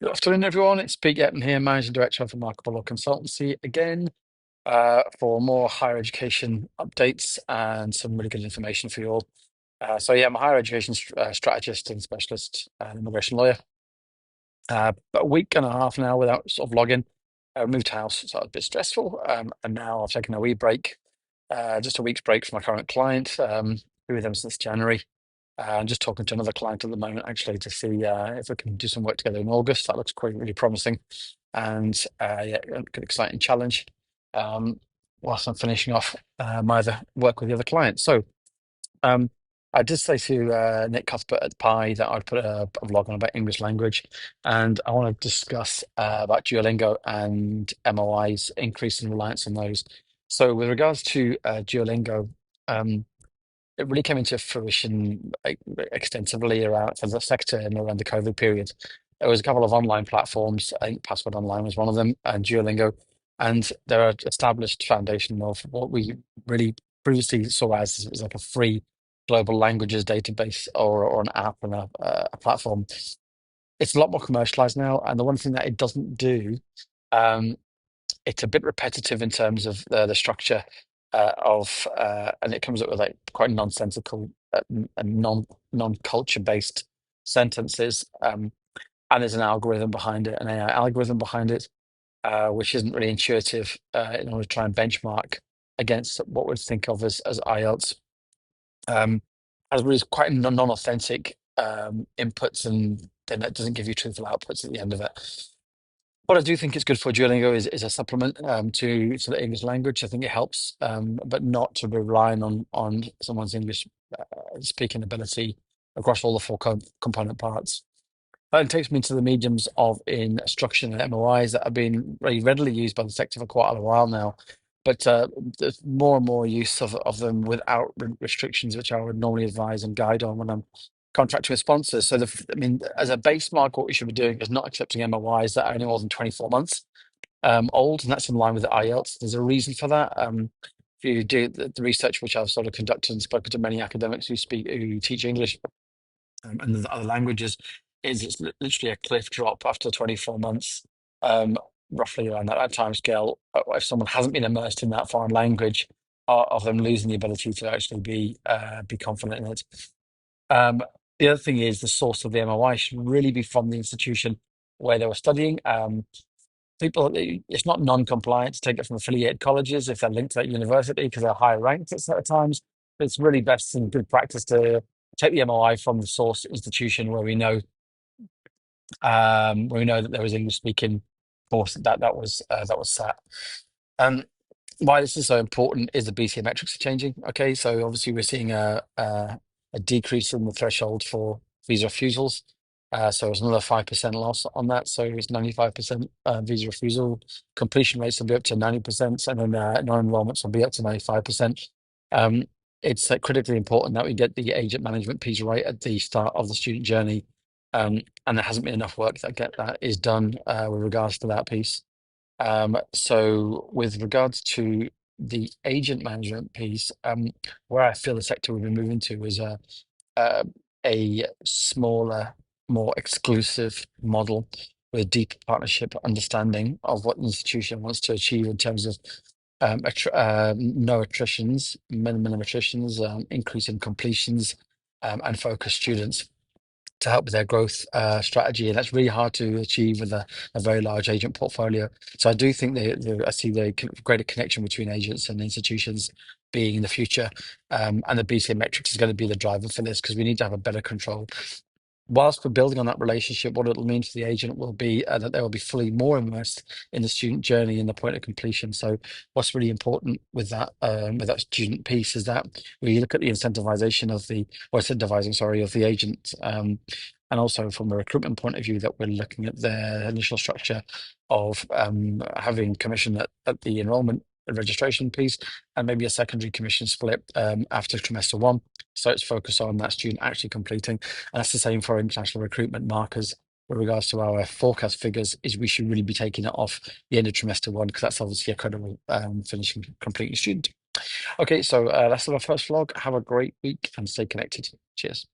Good afternoon, everyone. It's Pete Yetton here, Managing Director of Remarkable Law Consultancy, again for more higher education updates and some really good information for you all. I'm a higher education strategist and specialist and immigration lawyer. About a week and a half now without sort of logging. I moved house, so it was a bit stressful. And now I've taken a wee break, just a week's break from my current client. Been with them since January. I'm just talking to another client at the moment, actually, to see if we can do some work together in August. That looks quite really promising, and yeah, a good exciting challenge. Um, whilst I'm finishing off my other work with the other client. Um, I did say to Nick Cuthbert at Pi that I'd put a vlog on about English language, and I want to discuss about Duolingo and MOIs, increasing reliance on those. So, with regards to Duolingo. It really came into fruition extensively around for the sector and around the COVID period. There was a couple of online platforms. I think Password Online was one of them, and Duolingo, and they're an established foundation of what we really previously saw as like a free global languages database or an app and a platform. It's a lot more commercialized now, and the one thing that it doesn't do, um, it's a bit repetitive in terms of the structure and it comes up with like quite nonsensical and non-culture based sentences. And there's an algorithm behind it, an AI algorithm behind it, which isn't really intuitive in order to try and benchmark against what we'd think of as IELTS. Um, as really quite non-authentic inputs, and then that doesn't give you truthful outputs at the end of it. What I do think is good for Duolingo is a supplement to the English language. I think it helps, but not to be relying on someone's English speaking ability across all the four component parts. That takes me to the mediums of instruction and MOIs that have been very readily used by the sector for quite a while now. But there's more and more use of them without restrictions, which I would normally advise and guide on when I'm contracting with sponsors. I mean, as a base mark, what we should be doing is not accepting MOIs that are any more than 24 months old, and that's in line with the IELTS. There's a reason for that. If you do the research, which I've sort of conducted and spoken to many academics who teach English and the other languages, is it's literally a cliff drop after 24 months, um, roughly around that time scale. If someone hasn't been immersed in that foreign language, of them losing the ability to actually be confident in it. Um, the other thing is the source of the MOI should really be from the institution where they were studying. It's not non-compliant to take it from affiliated colleges if they're linked to that university because they're higher ranked at certain times. But it's really best and good practice to take the MOI from the source institution where we know that there was English speaking course that was sat. Um, why this is so important is the BCA metrics are changing. Okay, so obviously we're seeing a decrease in the threshold for visa refusals. So it's another 5% loss on that. So it's 95% visa refusal. Completion rates will be up to 90%, and then non-enrollments will be up to 95%. Um, it's critically important that we get the agent management piece right at the start of the student journey. And there hasn't been enough work that is done with regards to that piece. So with regards to the agent management piece, where I feel the sector will be moving to is uh, a smaller, more exclusive model with deep partnership understanding of what the institution wants to achieve in terms of no attritions, minimum attritions, increase in completions, and focus students to help with their growth strategy, and that's really hard to achieve with a very large agent portfolio. So I do think I see the greater connection between agents and institutions being in the future, and the BCA metrics is going to be the driver for this because we need to have a better control. Whilst we're building on that relationship, what it'll mean for the agent will be that they will be fully more immersed in the student journey and the point of completion. So, what's really important with that student piece is that we look at the incentivization or incentivizing, sorry, of the agent, and also from a recruitment point of view, that we're looking at their initial structure of having commission at the enrollment and registration piece, and maybe a secondary commission split after trimester one. So it's focused on that student actually completing. And that's the same for international recruitment markers with regards to our forecast figures, is we should really be taking it off the end of trimester one because that's obviously a credible finishing completing student. Okay, so that's our first vlog. Have a great week and stay connected. Cheers.